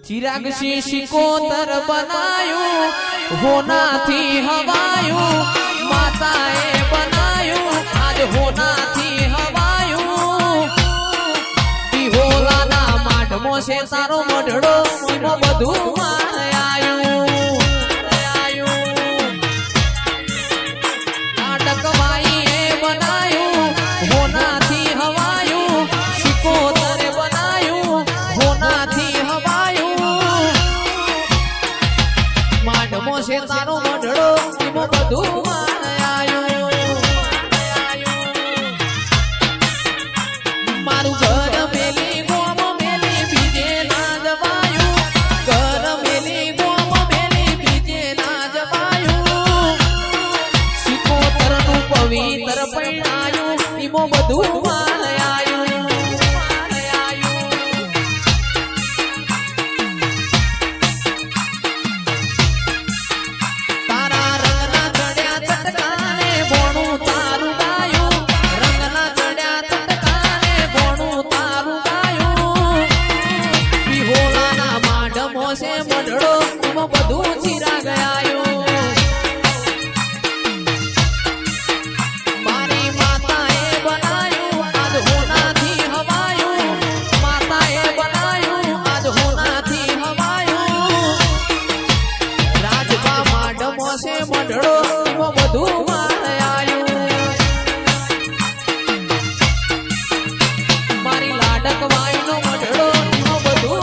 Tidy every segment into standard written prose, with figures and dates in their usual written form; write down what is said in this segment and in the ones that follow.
चिराग शीशी को तर बनायू होना थी हवायू माताए बनायू आज होना थी हवायू बिहोला ना माडमो से तारो मढड़ो इमो बधु आयू नाटक माई ए बनायू होना थी हवायू शिको तर बनायू होना थी से तारो मढड़ो इमो बधु आयो मारू घर मेली गोम मेली बीजे ना जवायू घर मेली गोम मेली बीजे ना जवायू सिकोतर नु पवित्र पैणायू इमो बधु आयो से मढड़ो इमो बधु चिराग आयो मारी माताए बनायू आज होना थी हवायू माताए बनायू आज होना थी हवायू राजबा माडमो से मढड़ो इमो बधु आयो मारी लाडक वायू नो मढड़ो इमो बधु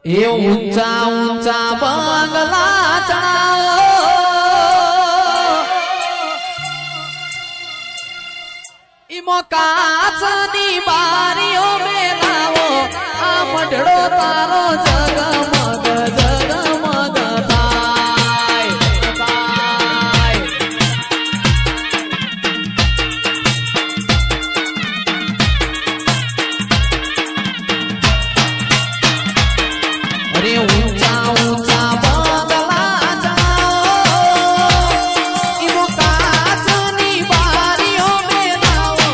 ये ऊंचा ऊंचा बंगला चढ़ाओ इमो काचनी बारियों में लाओ आ मढड़ो तारो जगमग जगमग थाय थाय अरे ऊंचा ऊंचा बंगला चढ़ाओ इमो काचनी बारियों में लाओ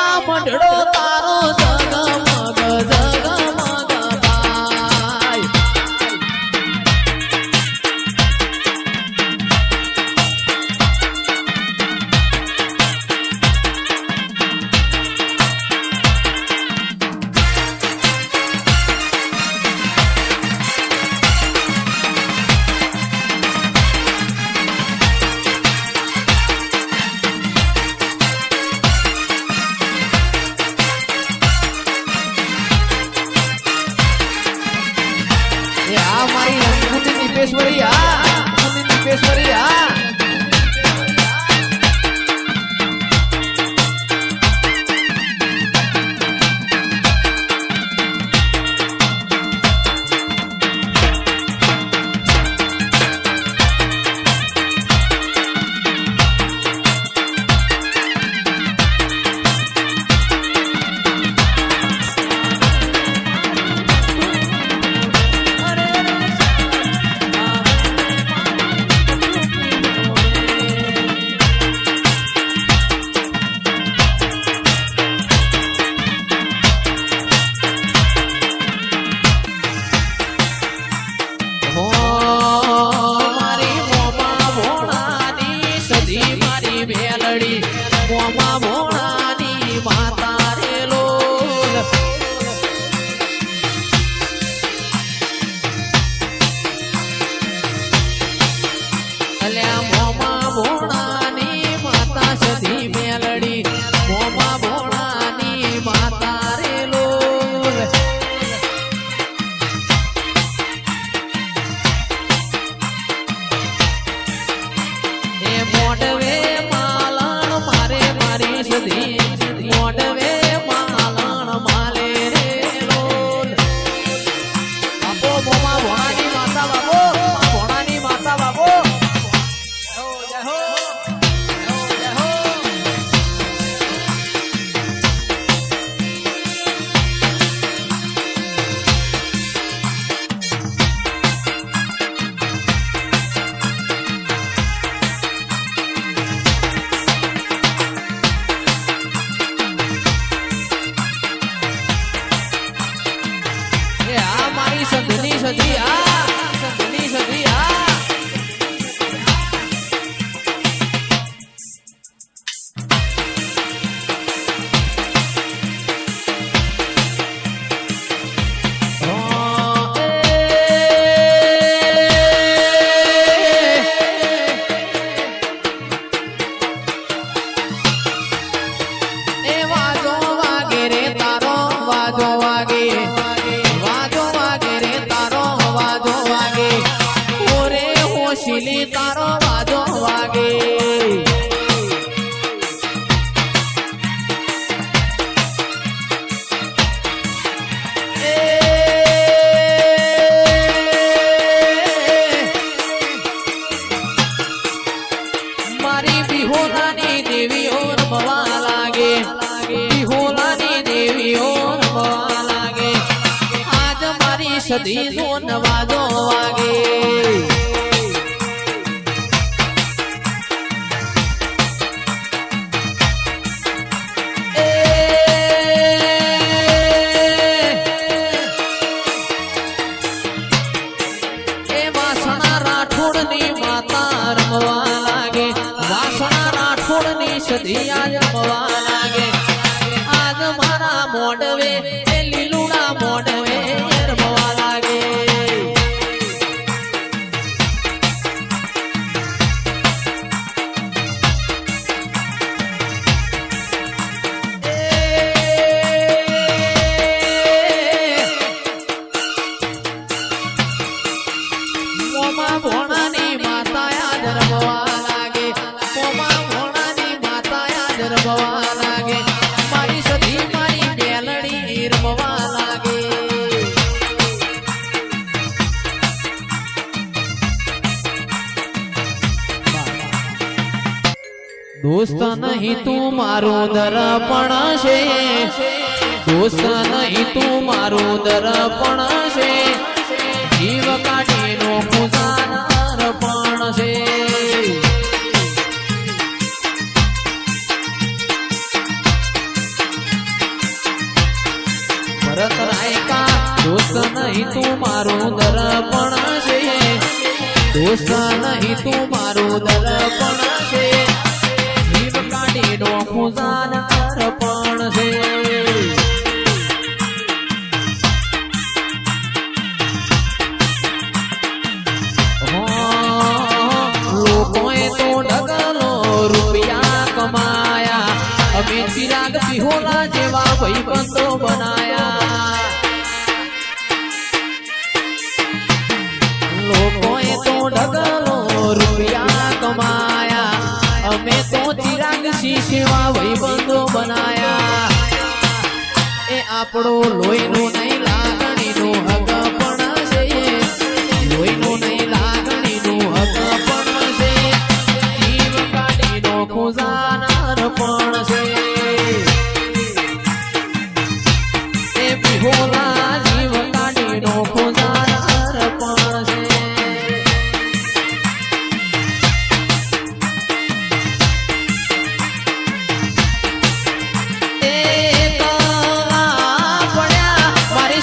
आ मढड़ो तारो जगमग जगमग थाय મોડવે માલણ માલે રે લોલ બાપો મોમા ભોણાની માતા બાપો ભોણાની માતા બાપો જય હો જય હો સંધની સધી સંધની સધી તારો વાજો વાગે મારી બિહોલાની દેવીઓ રમવા લાગે બિહોલાની દેવીઓ રમવા લાગે આજ મારી સદી નો નવાજો વાગે સધિયા રમવા લાગે આજ મારા મોડવે એ લીલુડા મોડવે રમવા લાગે મોમા ભોણાની માતા યાદ રમવા લાગે મોમા રમવા લાગે મારી સધી મારી બેલડી રમવા લાગે દોસ્ત નહીં તું મારું દર્પણ છે દોસ્ત નહીં તું મારું દર્પણ છે જીવ કાઢીનો ખુદાના અર્પણ છે ભરત રાયકા દોસ્ત નહીં તું મારું દર્પણ છે દોસ્ત નહીં તું મારું દર્પણ છે જીવ કાઢીનો ખુદાના અર્પણ છે લોકોએ તો ઢગલો રૂપિયા કમાયા અમે ચિરાગ બિહોલા જેવા ભાઈબંધો બનાયા લોકોએ તો ઢગલો રૂપિયા કમાયા અમે તો ચિરાગ શીશેવા ભાઈબંધો બનાયા એ આપણો લોહીનું નહીં લાગણીનું હક પણ છે લોહીનું નહીં લાગણીનું હક પણ છે જીવ કાઢીનો ખુદાના અર્પણ છે એ બિહોલા જીવ કાઢીનો ખુદાના અર્પણ છે એ કલા પડ્યા મારે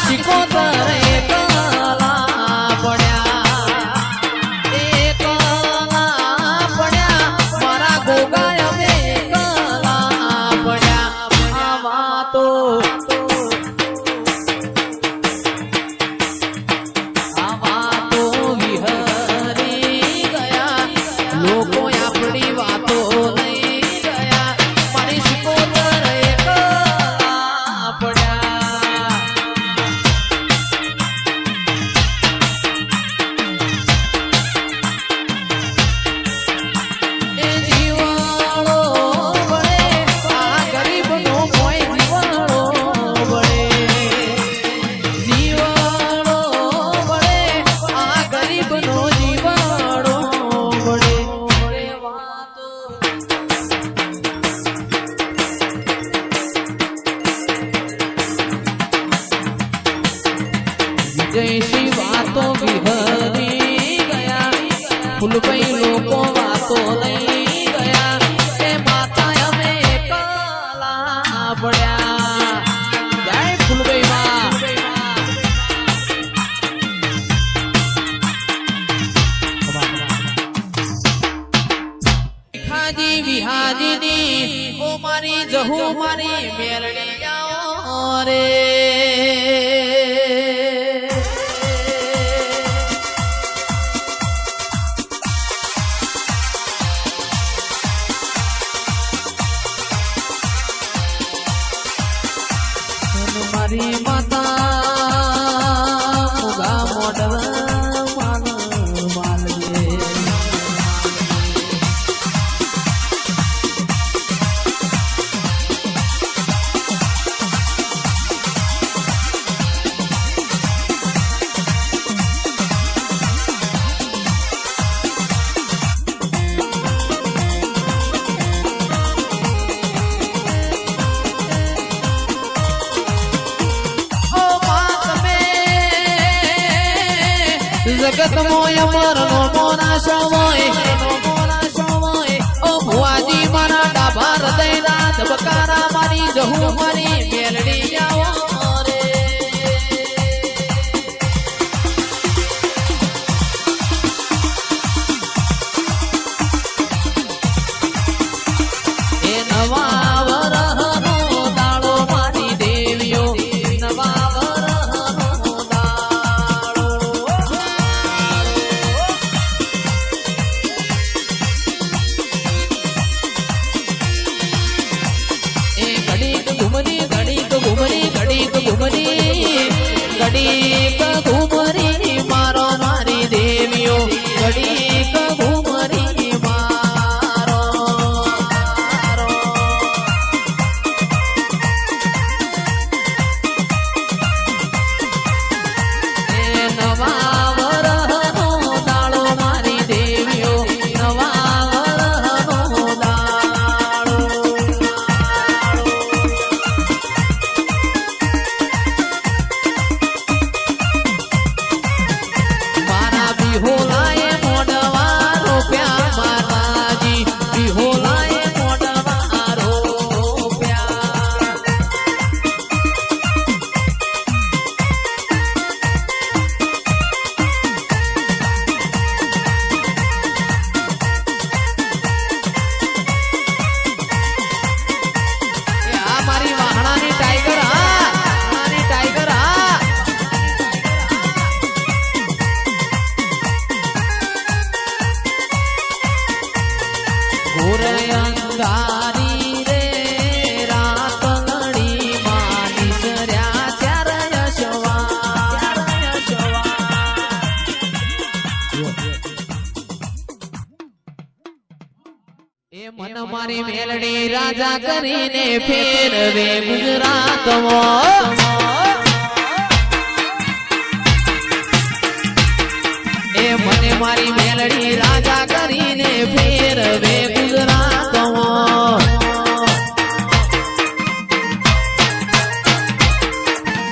જયશ્રી વાતો વિહરી ગયા ફૂલભાઈ લોકો વાતો લઈ ગયા એ માતા અમે એકલા પડ્યા જય ફૂલભાઈ માં ખાજી વિહાજીની ઓ મારી જહુ મારી મેલડી જાઓ રે મારી માતા મુગા મોડવ માન માલજે જગત મોય મરનો મોના શોય ઓ ભુવાજી મારા ડાભા હૃદયના ધબકારા મારી જહુ મારી મેલડી જાઓ રે એ નવા વરહનો દાડો મારી દેવીઓ નવા વરહનો દાડો ઘડીક ઘુમરી મારો મારી દેવીઓ ઘડીક ઘુમરી મારો એ નવા વરહનો દાડો મારી દેવીઓ નવા વરહનો દાડો બિહોલાએ મોડવા રોપ્યા માતાજી બિહોલાએ મોડવા રોપ્યા આ મારી વાહણાની ટાઈગર વાહણાની ટાઈગર અંધારી રે રાત લડી માની સર્યા ચાર એ મન મારી મેલડી રાજા કરીને ફેરવે ગુજરાતમાં એ મને મારી મેલડી રાજા કરીને ફેરવે ગુજરાતમાં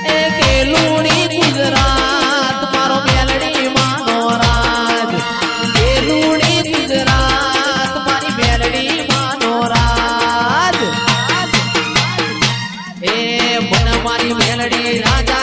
એ કેલુડી ગુજરાત મારો મેલડી માનો રાજ કેલુડી ગુજરાત મારી મેલડી માનો રાજ એ મન મારી મેલડી રાજા